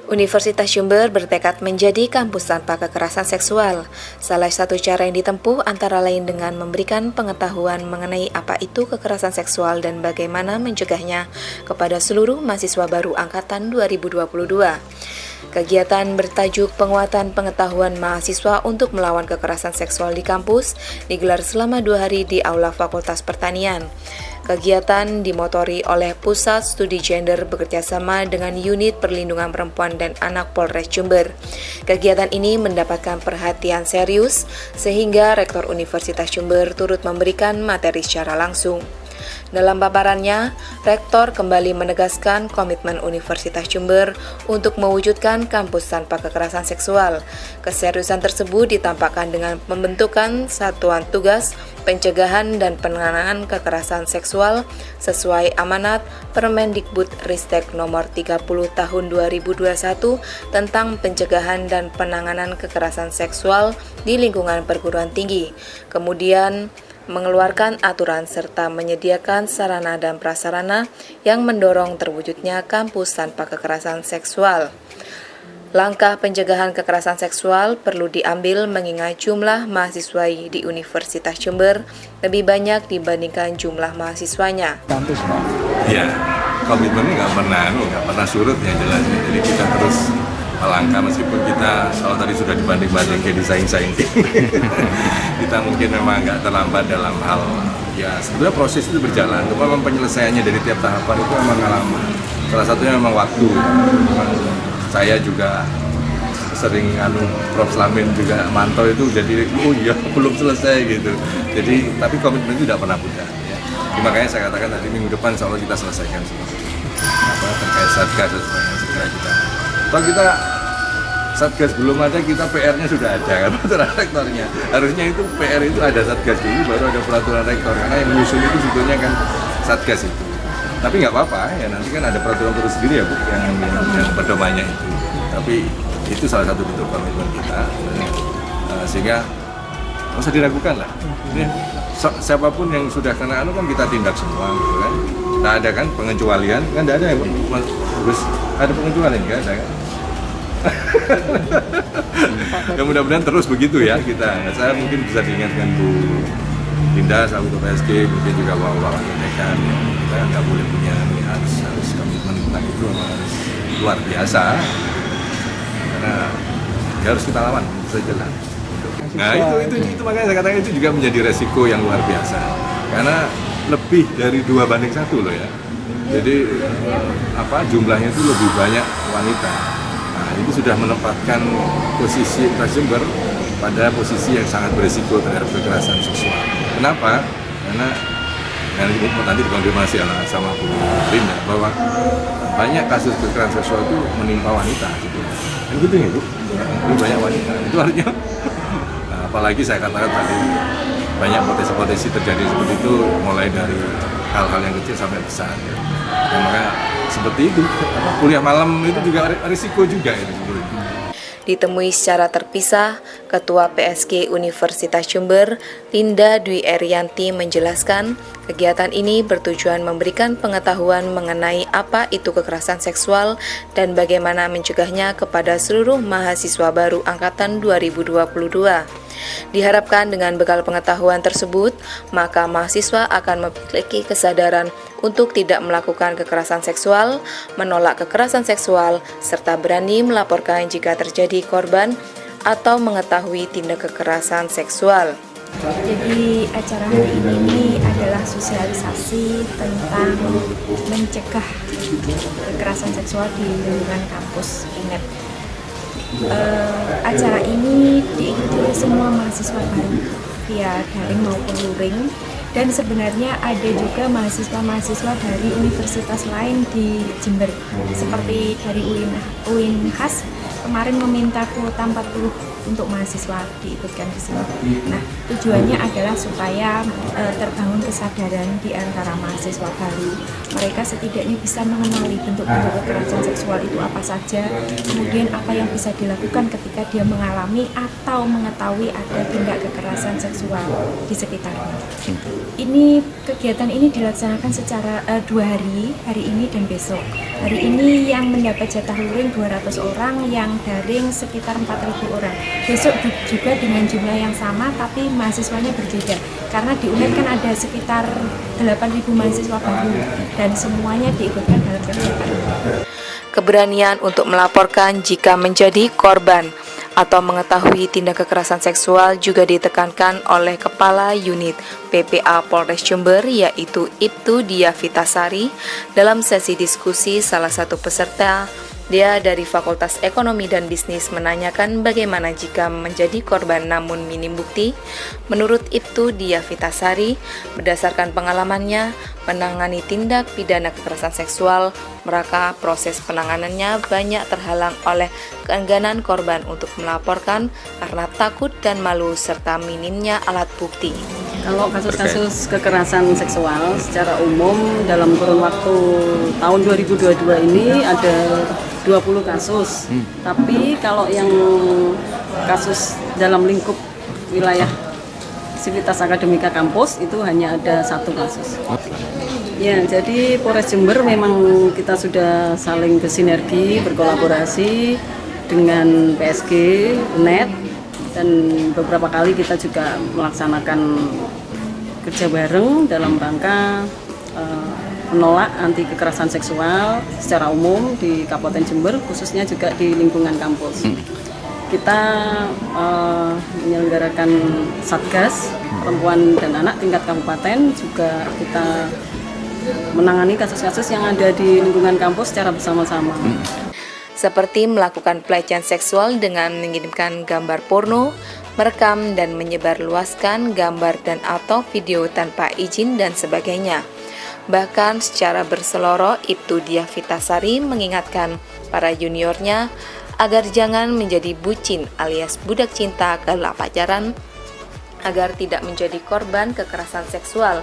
Universitas Jember bertekad menjadi kampus tanpa kekerasan seksual. Salah satu cara yang ditempuh antara lain dengan memberikan pengetahuan mengenai apa itu kekerasan seksual dan bagaimana mencegahnya kepada seluruh mahasiswa baru angkatan 2022. Kegiatan bertajuk Penguatan Pengetahuan Mahasiswa untuk Melawan Kekerasan Seksual di Kampus digelar selama 2 hari di Aula Fakultas Pertanian. Kegiatan dimotori oleh Pusat Studi Gender bekerjasama dengan Unit Perlindungan Perempuan dan Anak Polres Jember. Kegiatan ini mendapatkan perhatian serius sehingga Rektor Universitas Jember turut memberikan materi secara langsung. Dalam paparannya, Rektor kembali menegaskan komitmen Universitas Jember untuk mewujudkan kampus tanpa kekerasan seksual. Keseriusan tersebut ditampakkan dengan pembentukan Satuan Tugas Pencegahan dan Penanganan Kekerasan Seksual sesuai amanat Permendikbud-Ristek Nomor 30 Tahun 2021 tentang pencegahan dan penanganan kekerasan seksual di lingkungan perguruan tinggi. Kemudian mengeluarkan aturan serta menyediakan sarana dan prasarana yang mendorong terwujudnya kampus tanpa kekerasan seksual. Langkah pencegahan kekerasan seksual perlu diambil mengingat jumlah mahasiswa di Universitas Jember lebih banyak dibandingkan jumlah mahasiswanya. Kampus, Pak. Ya, komitmennya nggak pernah surut ya jelasnya. Jadi kita terus melangkah meskipun kita kalau tadi sudah dibanding-banding kayak disaing-saing. Kita mungkin memang nggak terlambat dalam hal ya sebenarnya proses itu berjalan. Cuma memang penyelesaiannya dari tiap tahapan itu memang lama. Salah satunya memang waktu. Memang saya juga sering Prof Slamin juga mantau itu jadi oh iya belum selesai gitu. Jadi tapi komitmen itu tidak pernah pudar. Ya. Makanya saya katakan tadi minggu depan insya Allah kita selesaikan semua. Terkait satgas dan sebagainya segera kita. Kalau kita satgas belum ada, kita PR-nya sudah ada kan peraturan rektornya. Harusnya itu PR itu ada satgas dulu baru ada peraturan rektor karena yang menyusun itu sebetulnya kan satgas itu. Tapi nggak apa-apa ya nanti kan ada peraturan sendiri ya Bu yang pedomannya itu. Tapi itu salah satu bentuk komitmen kita sehingga nggak usah diragukan lah. Ini, siapapun yang sudah kena kan kita tindak semua gitu kan. Nah ada kan pengecualian kan tidak ada ya terus ada pengecualian nggak ada kan. Ya mudah-mudahan terus begitu ya kita. Saya mungkin bisa diingatkan Bu Linda, Sahabat PSG, mungkin juga bawa-bawa dekan. Kita nggak boleh punya harus komitmen tentang itu harus luar biasa. Karena ya harus kita lawan, bisa jalan. Nah itu makanya saya katakan itu juga menjadi resiko yang luar biasa. Karena lebih dari 2:1 loh ya. Jadi jumlahnya itu lebih banyak wanita. Nah, itu sudah menempatkan posisi Jember pada posisi yang sangat berisiko terhadap kekerasan seksual. Kenapa? Karena nanti dikonfirmasi sama Bu Linda bahwa banyak kasus kekerasan seksual itu menimpa wanita. Gitu. Kan gitu ya Bu? Lebih banyak wanita. Itu artinya, nah, apalagi saya katakan tadi banyak potensi-potensi terjadi seperti itu mulai dari hal-hal yang kecil sampai besar. Ya, maka seperti itu. Kuliah malam itu juga risiko juga itu sebetulnya. Ditemui secara terpisah, Ketua PSG Universitas Jember, Linda Dwi Erianti menjelaskan, kegiatan ini bertujuan memberikan pengetahuan mengenai apa itu kekerasan seksual dan bagaimana mencegahnya kepada seluruh mahasiswa baru angkatan 2022. Diharapkan dengan bekal pengetahuan tersebut, maka mahasiswa akan memiliki kesadaran untuk tidak melakukan kekerasan seksual, menolak kekerasan seksual, serta berani melaporkan jika terjadi korban atau mengetahui tindak kekerasan seksual. Jadi acara hari ini adalah sosialisasi tentang mencegah kekerasan seksual di lingkungan kampus UNED. Acara ini diikuti oleh semua mahasiswa baru via daring maupun luring, dan sebenarnya ada juga mahasiswa-mahasiswa dari universitas lain di Jember seperti dari UINHAS kemarin meminta kuota 40 untuk mahasiswa diikutkan di sini. Nah, tujuannya adalah supaya terbangun kesadaran di antara mahasiswa baru. Mereka setidaknya bisa mengenali bentuk-bentuk kekerasan seksual itu apa saja, kemudian apa yang bisa dilakukan ketika dia mengalami atau mengetahui ada tindak kekerasan seksual di sekitarnya. Kegiatan ini dilaksanakan secara 2 hari, hari ini dan besok. Hari ini yang mendapat jatah luring 200 orang, yang daring sekitar 4.000 orang. Besok juga dengan jumlah yang sama, tapi mahasiswanya berbeda. Karena di UNED kan ada sekitar 8.000 mahasiswa baru, dan semuanya diikutkan dalam kegiatan. Keberanian untuk melaporkan jika menjadi korban atau mengetahui tindak kekerasan seksual juga ditekankan oleh Kepala Unit PPA Polres Jember, yaitu Ibtu Diah Vitasari. Dalam sesi diskusi, salah satu peserta, dia dari Fakultas Ekonomi dan Bisnis, menanyakan bagaimana jika menjadi korban namun minim bukti. Menurut Ibtu Diah Vitasari, berdasarkan pengalamannya menangani tindak pidana kekerasan seksual, maka proses penanganannya banyak terhalang oleh keengganan korban untuk melaporkan karena takut dan malu serta minimnya alat bukti. Kalau kasus-kasus kekerasan seksual secara umum dalam kurun waktu tahun 2022 ini ada 20 kasus. Tapi kalau yang kasus dalam lingkup wilayah Sivitas Akademika kampus itu hanya ada 1 kasus. Ya, jadi Polres Jember memang kita sudah saling bersinergi, berkolaborasi dengan PSG, UNED, dan beberapa kali kita juga melaksanakan kerja bareng dalam rangka menolak anti kekerasan seksual secara umum di Kabupaten Jember, khususnya juga di lingkungan kampus. Kita menyelenggarakan Satgas Perempuan dan Anak tingkat kabupaten, juga kita menangani kasus-kasus yang ada di lingkungan kampus secara bersama-sama. Seperti melakukan pelecehan seksual dengan mengirimkan gambar porno, merekam dan menyebarluaskan gambar dan atau video tanpa izin dan sebagainya. Bahkan secara berseloroh, Ibtu Diah Vitasari mengingatkan para juniornya agar jangan menjadi bucin alias budak cinta kala pacaran, agar tidak menjadi korban kekerasan seksual.